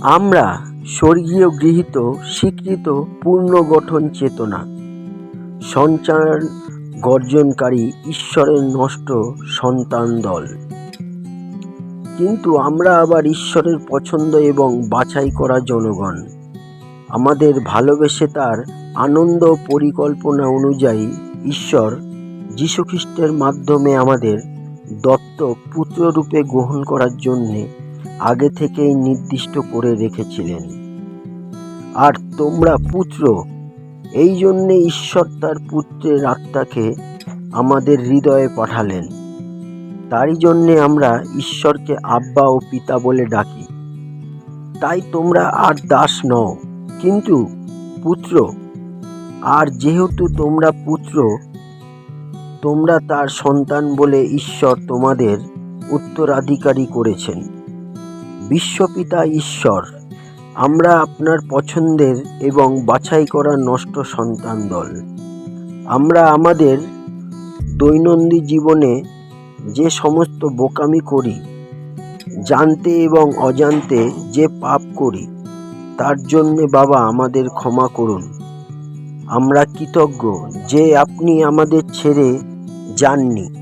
আমরা স্বর্গীয় গৃহীত স্বীকৃত পুনর্গঠন চেতনা সঞ্চার গর্জনকারী ঈশ্বরের নষ্ট সন্তান দল। কিন্তু আমরা আবার ঈশ্বরের পছন্দ এবং বাছাই করা জনগণ। আমাদের ভালোবেসে তার আনন্দ পরিকল্পনা অনুযায়ী ঈশ্বর যীশুখ্রিস্টের মাধ্যমে আমাদের দত্তক পুত্ররূপে গ্রহণ করার জন্যে আগে থেকেই নির্দিষ্ট করে রেখেছিলেন। আর তোমরা পুত্র, এই জন্যে ঈশ্বর তার পুত্রের আত্মাকে আমাদের হৃদয়ে পাঠালেন। তারই জন্যে আমরা ঈশ্বরকে আব্বা ও পিতা বলে ডাকি। তাই তোমরা আর দাস নও, কিন্তু পুত্র। আর যেহেতু তোমরা পুত্র, তোমরা তার সন্তান বলে ঈশ্বর তোমাদের উত্তরাধিকারী করেছেন। বিশ্বপিতা ঈশ্বর, আমরা আপনার পছন্দের এবং বাছাই করা নষ্ট সন্তান দল। আমরা আমাদের দৈনন্দিন জীবনে যে সমস্ত বোকামি করি, জানতে এবং অজান্তে যে পাপ করি, তার জন্যে বাবা আমাদের ক্ষমা করুন। আমরা কৃতজ্ঞ যে আপনি আমাদের ছেড়ে যাননি,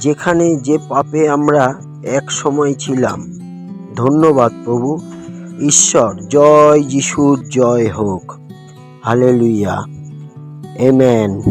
যেখানে যে পাপে আমরা এক সময় ছিলাম। ধন্যবাদ প্রভু ঈশ্বর। জয় যিশুর জয় হোক। হালেলুয়া। আমেন।